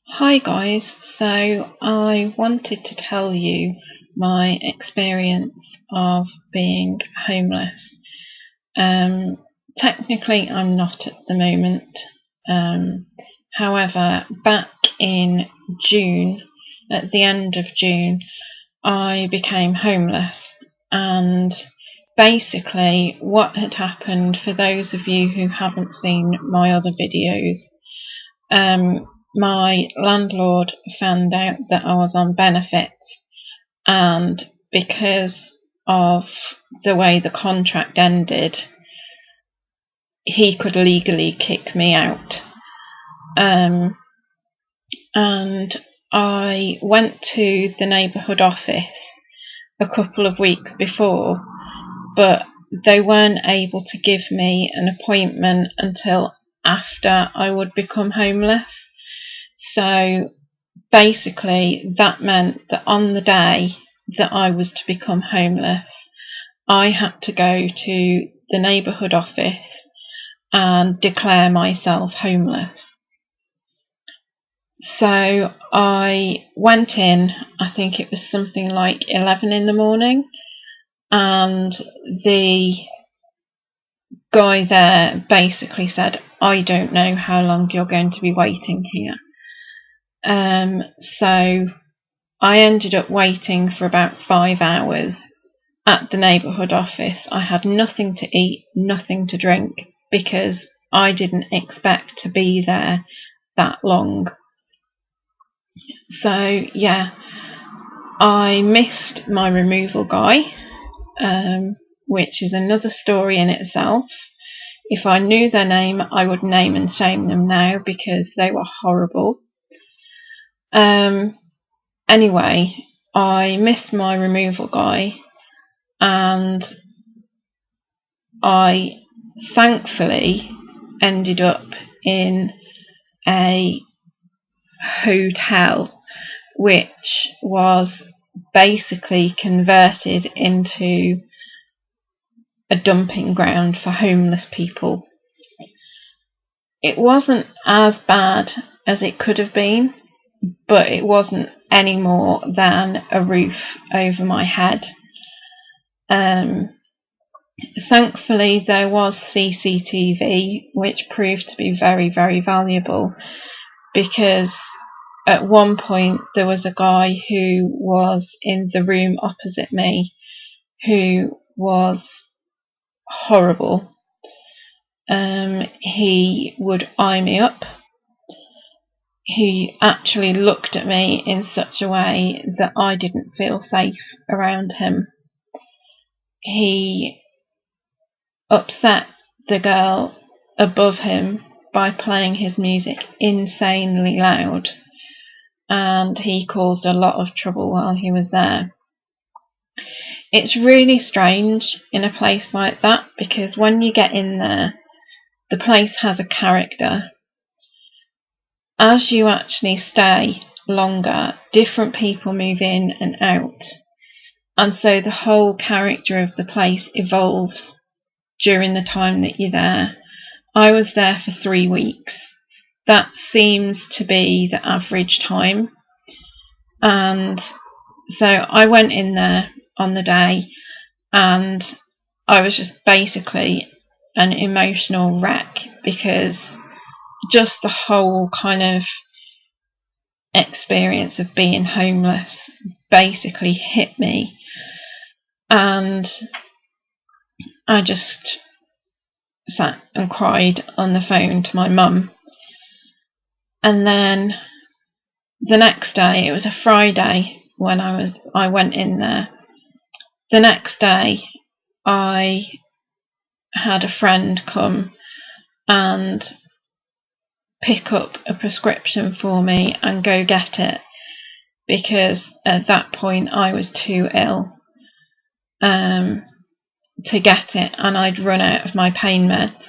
Hi guys, so I wanted to tell you my experience of being homeless. Technically I'm not at the moment. However, back in June, at the end of June, I became homeless, and basically what had happened, for those of you who haven't seen my other videos, my landlord found out that I was on benefits, and because of the way the contract ended, he could legally kick me out. And I went to the neighbourhood office a couple of weeks before, but they weren't able to give me an appointment until after I would become homeless. So basically that meant that on the day that I was to become homeless, I had to go to the neighbourhood office and declare myself homeless. So I went in, I think it was something like 11 in the morning, and the guy there basically said, "I don't know how long you're going to be waiting here." So I ended up waiting for about 5 hours at the neighbourhood office. I had nothing to eat, nothing to drink, because I didn't expect to be there that long. So yeah, I missed my removal guy, which is another story in itself. If I knew their name, I would name and shame them now because they were horrible. Anyway, I missed my removal guy, and I thankfully ended up in a hotel which was basically converted into a dumping ground for homeless people. It wasn't as bad as it could have been, but it wasn't any more than a roof over my head. Thankfully there was CCTV, which proved to be very, very valuable, because at one point there was a guy who was in the room opposite me who was horrible. He would eye me up. He actually looked at me in such a way that I didn't feel safe around him. He upset the girl above him by playing his music insanely loud, and he caused a lot of trouble while he was there. It's really strange in a place like that, because when you get in there, the place has a character. As you actually stay longer, different people move in and out, and so the whole character of the place evolves during the time that you're there. I was there for 3 weeks. That seems to be the average time. And so I went in there on the day, and I was just basically an emotional wreck, because just the whole kind of experience of being homeless basically hit me, and I just sat and cried on the phone to my mum. And then the next day, it was a Friday when I went in there. The next day I had a friend come and pick up a prescription for me and go get it, because at that point I was too ill to get it, and I'd run out of my pain meds,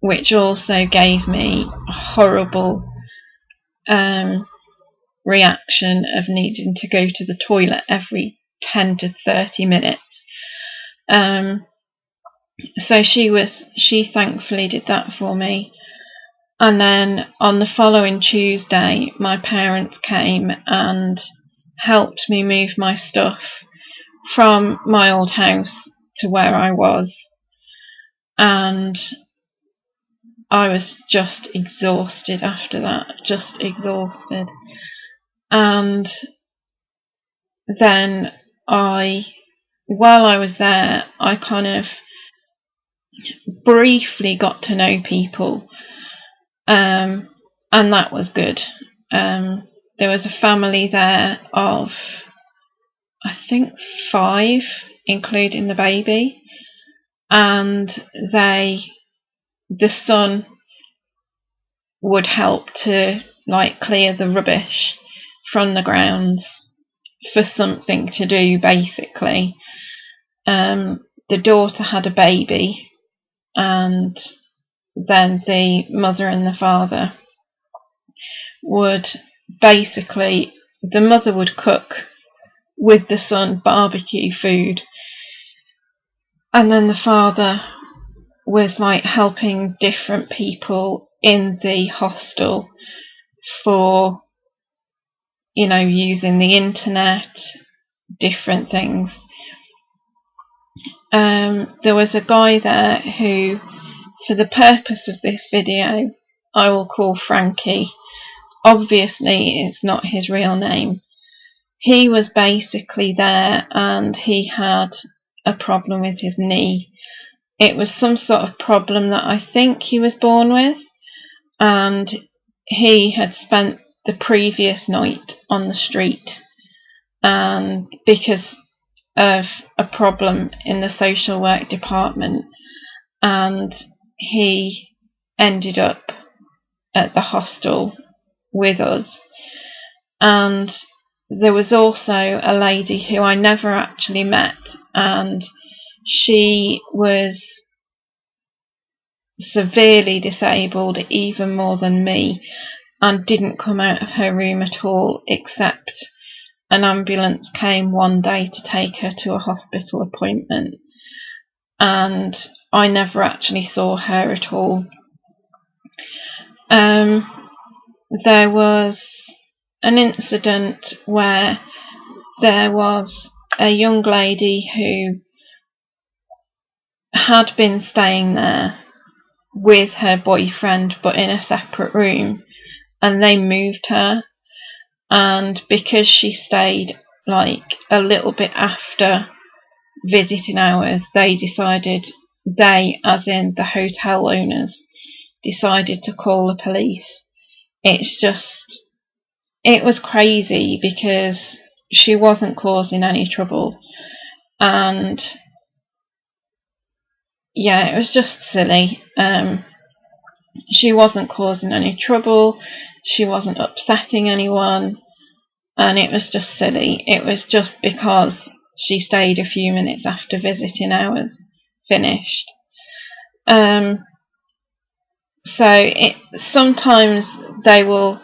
which also gave me a horrible reaction of needing to go to the toilet every 10 to 30 minutes. So she thankfully did that for me. And then on the following Tuesday, my parents came and helped me move my stuff from my old house to where I was. And I was just exhausted after that, just exhausted. And then while I was there, I kind of briefly got to know people, and that was good. There was a family there of, I think, 5, including the baby, and the son would help to clear the rubbish from the grounds for something to do, basically. The daughter had a baby, and then the mother and the father would basically, the mother would cook with the son barbecue food, and then the father was helping different people in the hostel for, using the internet, different things. There was a guy there who, for the purpose of this video, I will call Frankie. Obviously, it's not his real name. He was basically there, and he had a problem with his knee. It was some sort of problem that I think he was born with, and he had spent the previous night on the street, and because of a problem in the social work department, and he ended up at the hostel with us. And there was also a lady who I never actually met, and she was severely disabled, even more than me, and didn't come out of her room at all, except an ambulance came one day to take her to a hospital appointment, and I never actually saw her at all. There was an incident where there was a young lady who had been staying there with her boyfriend, but in a separate room, and they moved her, and because she stayed a little bit after visiting hours, they, as in the hotel owners, decided to call the police. It was crazy because she wasn't causing any trouble, and yeah, it was just silly. She wasn't causing any trouble, she wasn't upsetting anyone, and it was just silly. It was just because she stayed a few minutes after visiting hours finished. Sometimes they will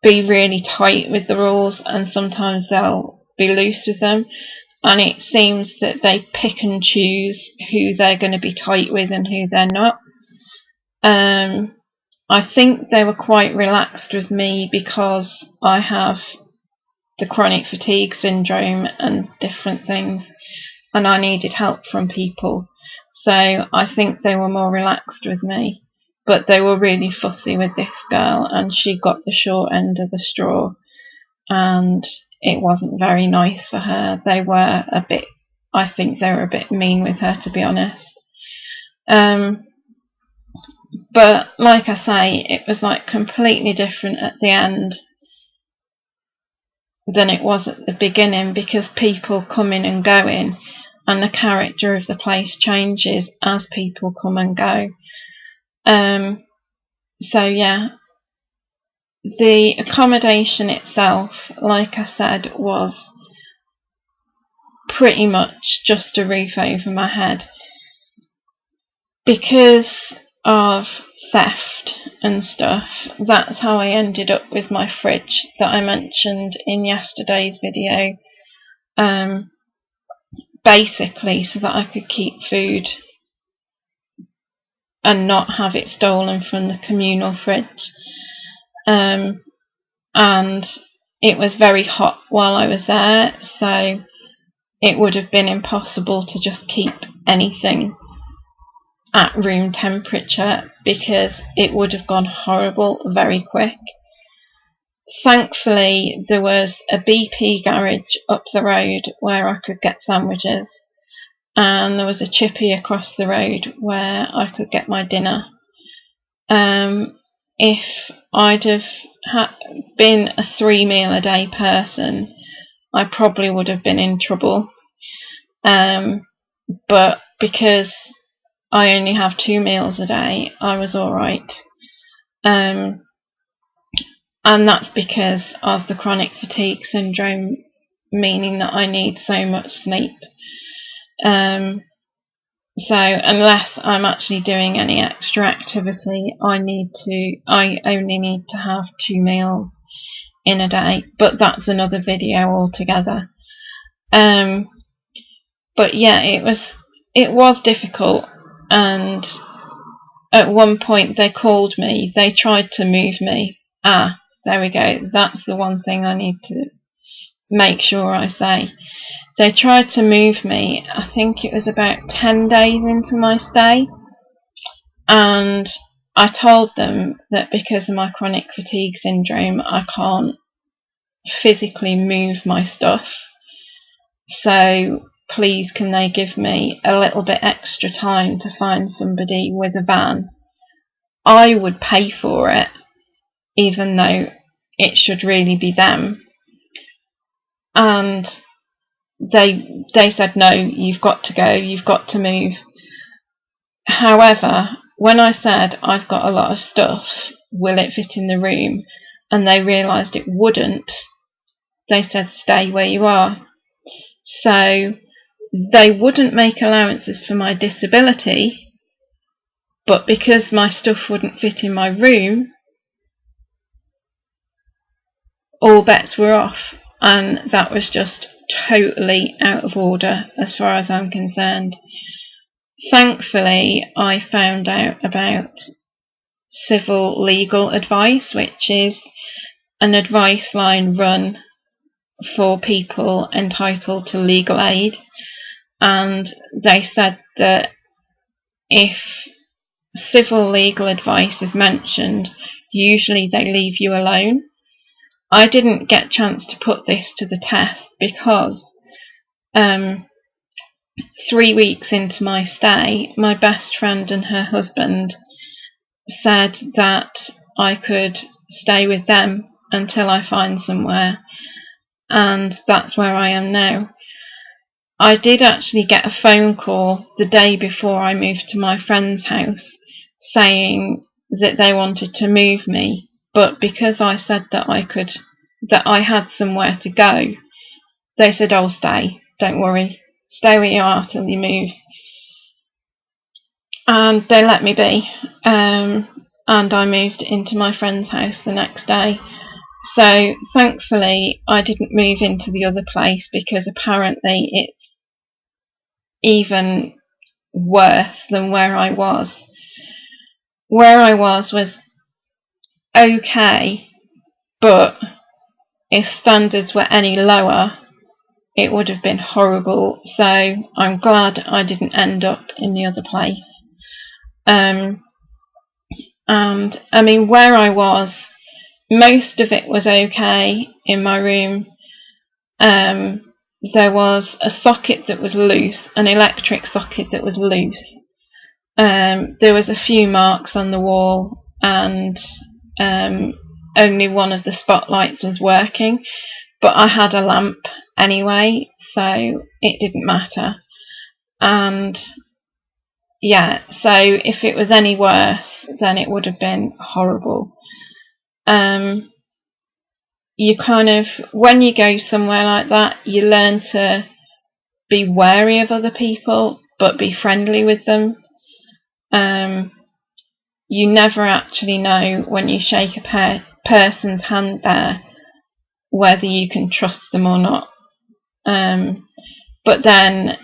be really tight with the rules, and sometimes they'll be loose with them, and it seems that they pick and choose who they're going to be tight with and who they're not. I think they were quite relaxed with me because I have the chronic fatigue syndrome and different things, and I needed help from people, so I think they were more relaxed with me. But they were really fussy with this girl, and she got the short end of the straw, and it wasn't very nice for her. I think they were a bit mean with her, to be honest. But like I say, it was completely different at the end than it was at the beginning, because people come in and go in, and the character of the place changes as people come and go. So yeah, the accommodation itself, like I said, was pretty much just a roof over my head. Because of theft and stuff, that's how I ended up with my fridge that I mentioned in yesterday's video. Basically so that I could keep food and not have it stolen from the communal fridge. And it was very hot while I was there, so it would have been impossible to just keep anything at room temperature because it would have gone horrible very quick. Thankfully, there was a BP garage up the road where I could get sandwiches, and there was a chippy across the road where I could get my dinner. If I'd have been a 3-meal-a-day person, I probably would have been in trouble. But because I only have 2 meals a day, I was alright. And that's because of the chronic fatigue syndrome, meaning that I need so much sleep. So unless I'm actually doing any extra activity, I only need to have 2 meals in a day, but that's another video altogether. But yeah, it was difficult, and at one point they called me, they tried to move me. There we go, that's the one thing I need to make sure I say. They tried to move me, I think it was about 10 days into my stay, and I told them that because of my chronic fatigue syndrome, I can't physically move my stuff, so please can they give me a little bit extra time to find somebody with a van. I would pay for it, even though it should really be them. And they said, no, you've got to go, you've got to move. However, when I said I've got a lot of stuff, will it fit in the room, and they realised it wouldn't, they said stay where you are. So they wouldn't make allowances for my disability, but because my stuff wouldn't fit in my room, all bets were off, and that was just totally out of order as far as I'm concerned. Thankfully, I found out about civil legal advice, which is an advice line run for people entitled to legal aid, and they said that if civil legal advice is mentioned, usually they leave you alone. I didn't get a chance to put this to the test because 3 weeks into my stay, my best friend and her husband said that I could stay with them until I find somewhere, and that's where I am now. I did actually get a phone call the day before I moved to my friend's house saying that they wanted to move me, but because I said that I had somewhere to go, they said, oh, stay, don't worry, stay where you are till you move. And they let me be, and I moved into my friend's house the next day. So thankfully I didn't move into the other place, because apparently it's even worse than where I was. Where I was okay, but if standards were any lower, it would have been horrible. So I'm glad I didn't end up in the other place. And I mean, where I was, most of it was okay in my room. There was a socket that was loose, an electric socket that was loose. There was a few marks on the wall, and only one of the spotlights was working, but I had a lamp anyway, so it didn't matter. And yeah, so if it was any worse, then it would have been horrible. You kind of, when you go somewhere like that, you learn to be wary of other people, but be friendly with them. You never actually know when you shake a person's hand there whether you can trust them or not. But then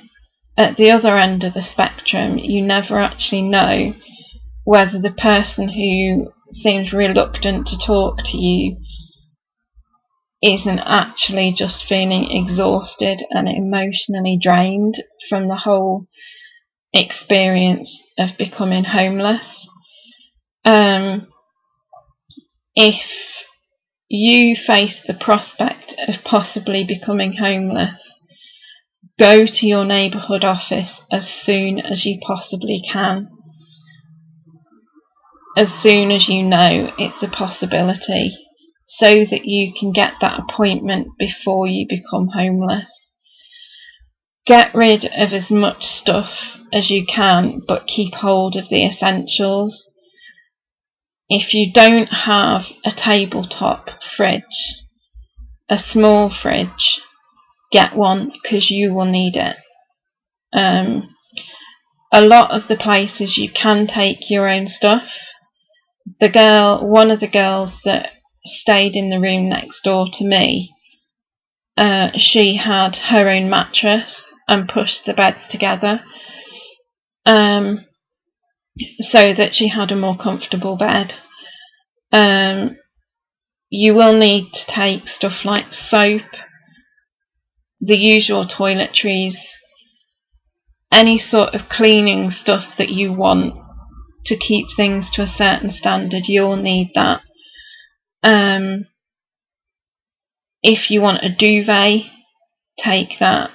at the other end of the spectrum, you never actually know whether the person who seems reluctant to talk to you isn't actually just feeling exhausted and emotionally drained from the whole experience of becoming homeless. If you face the prospect of possibly becoming homeless, go to your neighbourhood office as soon as you possibly can. As soon as you know it's a possibility, so that you can get that appointment before you become homeless. Get rid of as much stuff as you can, but keep hold of the essentials. If you don't have a tabletop fridge, a small fridge, get one, because you will need it. A lot of the places you can take your own stuff. One of the girls that stayed in the room next door to me, she had her own mattress and pushed the beds together, so that she had a more comfortable bed. You will need to take stuff like soap, the usual toiletries, any sort of cleaning stuff that you want to keep things to a certain standard. You'll need that. If you want a duvet, take that.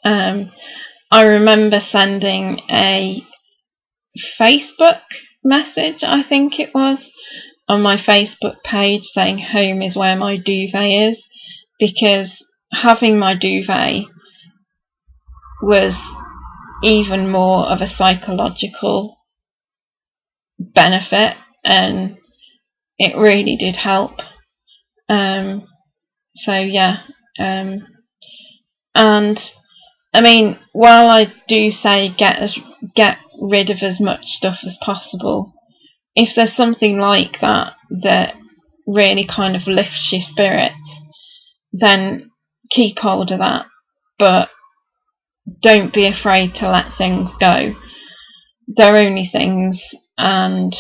I remember sending a Facebook message, I think it was, on my Facebook page saying home is where my duvet is, because having my duvet was even more of a psychological benefit, and it really did help. So yeah, and I mean, while I do say get rid of as much stuff as possible, if there's something like that that really kind of lifts your spirits, then keep hold of that, but don't be afraid to let things go. They're only things, and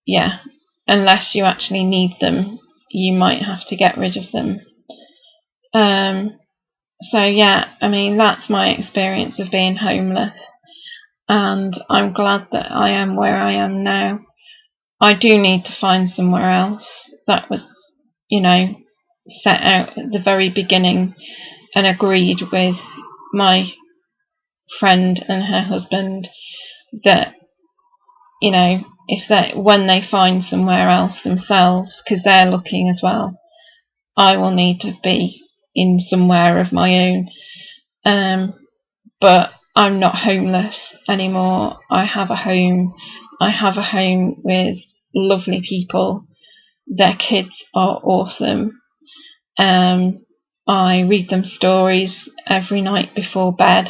yeah, unless you actually need them, you might have to get rid of them. So yeah, I mean, that's my experience of being homeless, and I'm glad that I am where I am now. I do need to find somewhere else. That was, set out at the very beginning and agreed with my friend and her husband that, when they find somewhere else themselves, because they're looking as well, I will need to be in somewhere of my own. But I'm not homeless anymore. I have a home. I have a home with lovely people. Their kids are awesome. I read them stories every night before bed.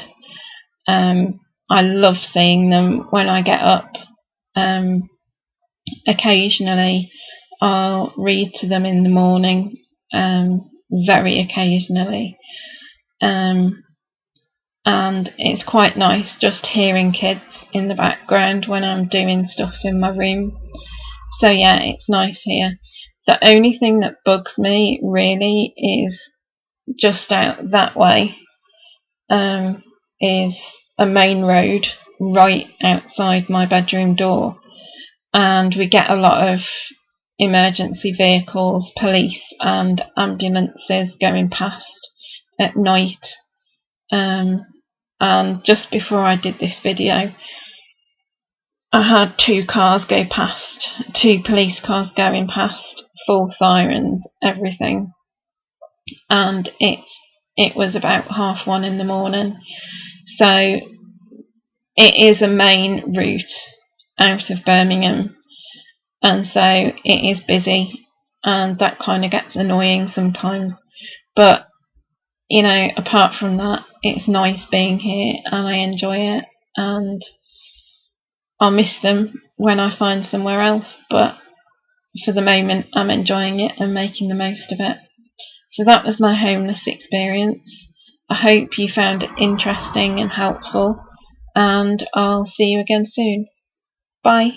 I love seeing them when I get up. Occasionally I'll read to them in the morning, very occasionally. And it's quite nice just hearing kids in the background when I'm doing stuff in my room. So yeah, it's nice here. The only thing that bugs me really is just out that way, is a main road right outside my bedroom door, and we get a lot of emergency vehicles, police and ambulances going past at night. And just before I did this video, I had 2 cars go past, 2 police cars going past, full sirens, everything, and it was about 1:30 in the morning. So it is a main route out of Birmingham, and so it is busy, and that kind of gets annoying sometimes. But apart from that, it's nice being here and I enjoy it, and I'll miss them when I find somewhere else, but for the moment I'm enjoying it and making the most of it. So that was my homeless experience. I hope you found it interesting and helpful, and I'll see you again soon. Bye.